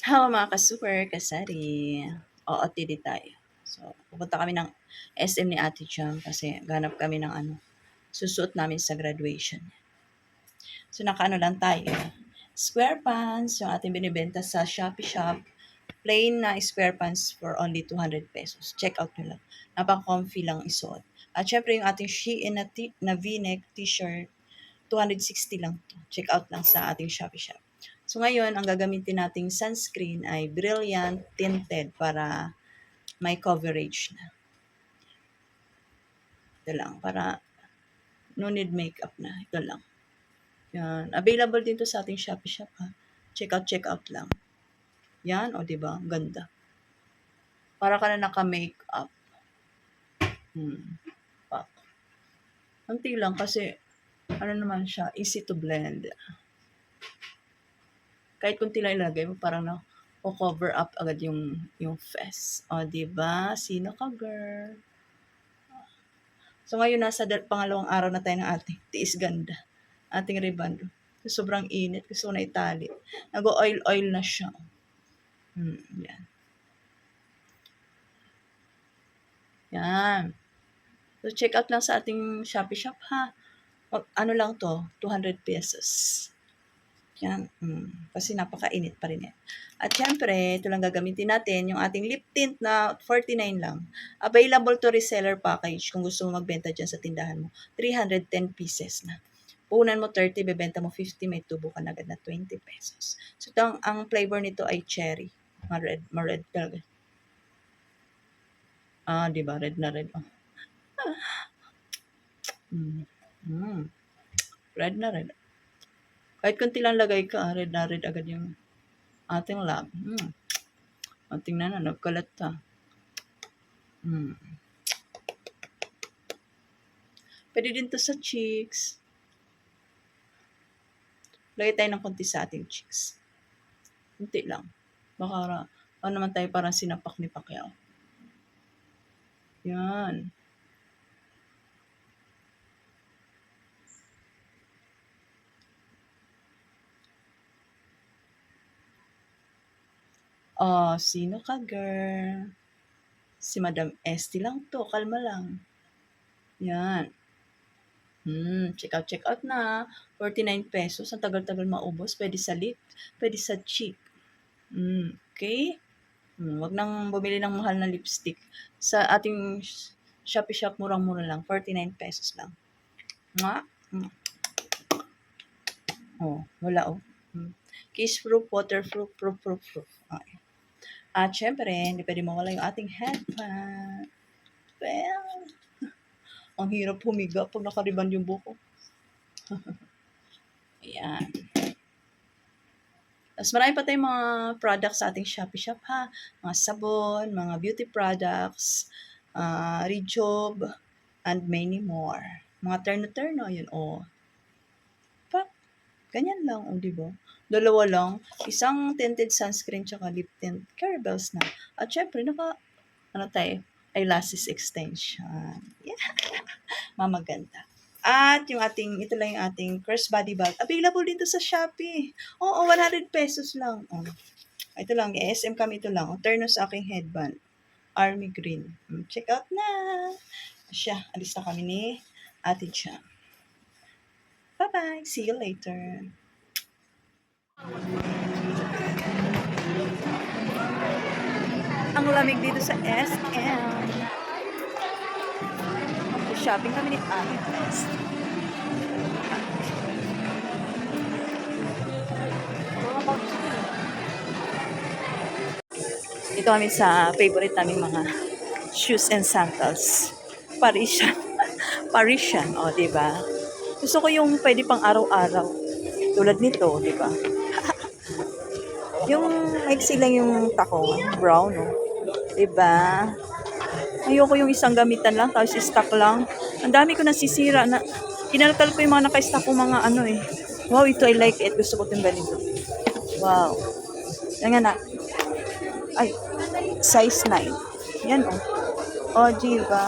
Hello mga ka-super, kasari. OOTD tayo. So, pupunta kami ng SM ni Ate Jam kasi ganap kami ng susuot namin sa graduation. So, nakaano lang tayo. Square pants, yung ating binibenta sa Shopee Shop. Plain na square pants for only 200 pesos. Check out nyo lang. Napaka-comfy lang isuot. At syempre yung ating Shein na V-neck t-shirt, 260 lang to. Check out lang sa ating Shopee Shop. So ngayon, ang gagamitin nating sunscreen ay Brilliant Tinted para may coverage na. Ito lang, para no need makeup na. Ito lang. Yan. Available din to sa ating Shopee Shop ha. Check out lang. Yan, o diba? Ganda. Para ka na naka-makeup. Pak. Kunti lang kasi ano naman siya, easy to blend. Kahit kunti lang ilagay mo, parang cover up agad yung face. O, diba? Sino ka, girl? So, ngayon nasa pangalawang araw na tayo ng ating tiis ganda. Ating rebound. Sobrang init. Gusto ko na itali. Nag-oil na siya. Yan. Yan. So, check out lang sa ating Shopee Shop, ha? Ano lang to? 200 pesos. Yan. Kasi napakainit pa rin yan. At syempre, ito lang gagamitin natin, yung ating lip tint na 49 lang. Available to reseller package kung gusto mo magbenta dyan sa tindahan mo. 310 pieces na. Punan mo 30, bebenta mo 50, may tubo ka na agad na 20 pesos. So, ang flavor nito ay cherry. Ma-red talaga. Diba? Red na red. Oh. Red na red. Kahit kunti lang lagay ka, red na red agad yung ating lab. Tingnan na, nagkalat ta. Pwede din to sa cheeks. Lagay tayo ng konti sa ating cheeks. Kunti lang. Baka naman tayo parang sinapak ni Pacquiao. Yan. Sino ka, girl? Si Madam Esty lang to. Kalma lang. Yan. Check out na. 49 pesos. Ang tagal-tagal maubos. Pwede sa lip. Pwede sa cheek. Okay? Wag nang bumili ng mahal na lipstick. Sa ating Shopee Shop, murang-mura lang. 49 pesos lang. Wala. Kiss-proof, waterproof, proof. Okay. At syempre, hindi pwede mawala yung ating headband. Well, ang hirap humiga pag nakariban yung buko. Ayan. Tapos marami pa tayong mga products sa ating Shopee Shop ha. Mga sabon, mga beauty products, rejob, and many more. Mga terno-terno, yun ganyan lang, diba? Dalawa lang. Isang tinted sunscreen tsaka lip tint. Carabels na. At syempre, eyelashes extension. Yeah. Mamaganda. At ito lang yung ating Curse Body Bag. Available dito sa Shopee. 100 pesos lang. Ito lang, SM kami ito lang. Turn sa aking headband. Army Green. Check out na. Siya, alis na kami ni Ate Jam. Bye-bye. See you later. Ang lamig dito sa SM. Shopping kami ni Ate. Dito kami sa favorite naming mga shoes and sandals. Parisian, diba? Gusto ko yung pwede pang araw-araw. Tulad nito, diba? Yung maiksi lang yung tako, brown, diba? Ayoko yung isang gamitan lang, tapos stock lang. Ang dami ko nasisira na, kinalkal ko yung mga naka-stock ko mga Wow, ito I like it. Gusto ko itong ganito. Wow. Yan nga na. Ay, size 9. Yan diba?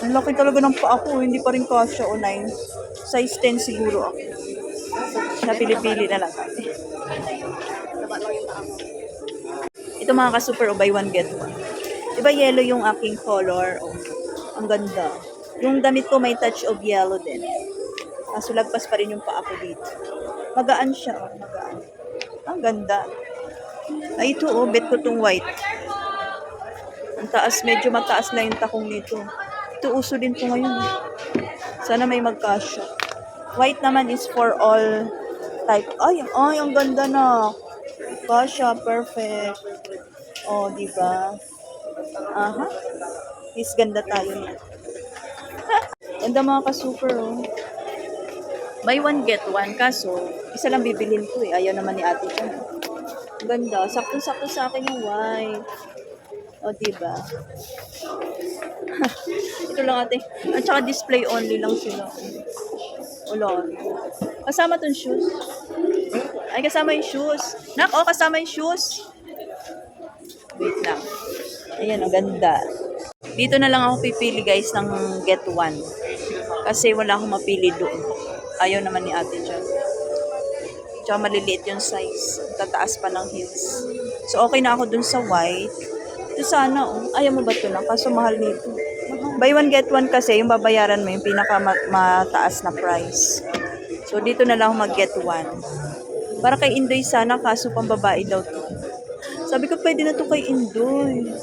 Ang laki talaga ng paa ko. Hindi pa rin kasya 9. Size 10 siguro ako. Napili-pili na lang kami. Ito mga ka-super, buy one get one. Diba yellow yung aking color? Oh, ang ganda. Yung damit ko may touch of yellow din. Kaso lagpas pa rin yung paa ko dito. Magaan siya, oh, magaan. Ang ganda. Ay, ito, oh, bet ko tong white. Ang taas, medyo mataas na yung takong nito. Ito, uso din to ngayon. Sana may magkasya. White naman is for all type. Ay, ang ganda na. Kasya, perfect. Oh, di ba? Aha. Is ganda tayo niya. Ganda mga ka-super, oh. Buy one, get one. Kaso, isa lang bibilin ko eh. Ayaw naman ni ate ko. Ang ganda. Sakto-sakto sa akin yung white. O, diba? Ito lang ate. At saka display only lang sila. Wala. Kasama tong shoes. Ay, kasama yung shoes. Nak, oh, kasama yung shoes. Wait lang. Ayan, ang ganda. Dito na lang ako pipili guys ng get one. Kasi wala akong mapili doon. Ayaw naman ni ate dyan. Tsaka maliliit yung size. Tataas pa ng heels. So, okay na ako dun sa white. Ito sana, oh. Ayaw mo ba ito na? Kaso mahal nito. Buy one, get one kasi yung babayaran mo yung pinaka-mataas na price. So, dito na lang ako mag-get one. Para kay Indoy sana, kaso pang babae daw to. Sabi ko, pwede na to kay Indoy.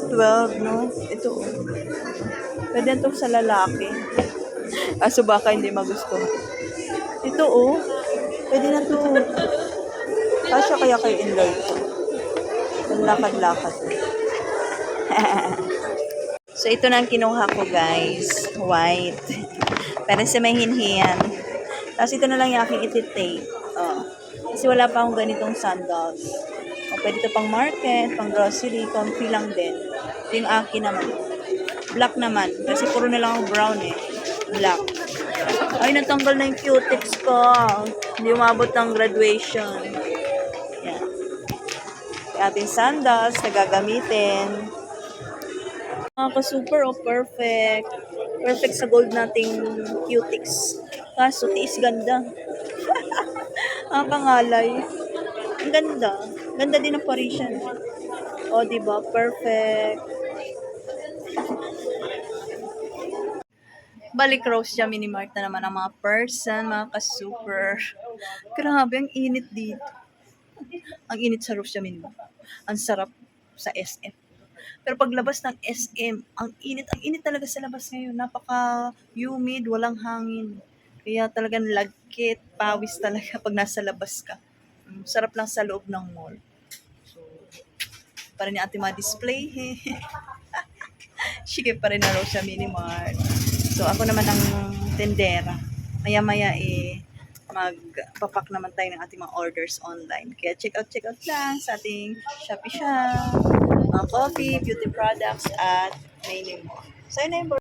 12, no? Ito, oh. Pwede na to sa lalaki. Kaso baka hindi magustuhan. Ito, oh. Pwede na to. Kasya kaya kay Indoy to. Lakad-lakad. So, ito na ang kinuha ko, guys. White. Pero sa may hinhiyan. Tapos, ito na lang yung aking iti-take. Oh. Kasi wala pa akong ganitong sandals. O, pwede ito pang market, pang grocery, comfy lang din. Ito yung akin naman. Black naman. Kasi puro na lang akong brown eh. Black. Ay, natanggal na yung cutics ko. Hindi umabot ng graduation. Yan. Yung ating sandals na gagamitin. Super, oh, perfect. Perfect sa gold nating cutics. Kaso, tiis ganda. Ang pangalay. Ang ganda. Ganda din ang Parisian. O, diba? Perfect. Balik Rose siya, mini-mart na naman ang mga person, mga ka-super. Grabe, ang init dito. Ang init sa Rose siya, mini-mart. Ang sarap sa SM. Pero paglabas ng SM, ang init talaga sa labas ngayon. Napaka-humid, walang hangin. Kaya talagang lagkit, pawis talaga pag nasa labas ka. Sarap lang sa loob ng mall. So, para ni ate mga display. Sige pa rin na Rose siya, mini-mart. So, ako naman ang tendera. Maya-maya magpapak naman tayo ng ating mga orders online. Kaya check out lang sa ating Shopee Shop. Mga coffee, beauty products, at many more. So, yun na yung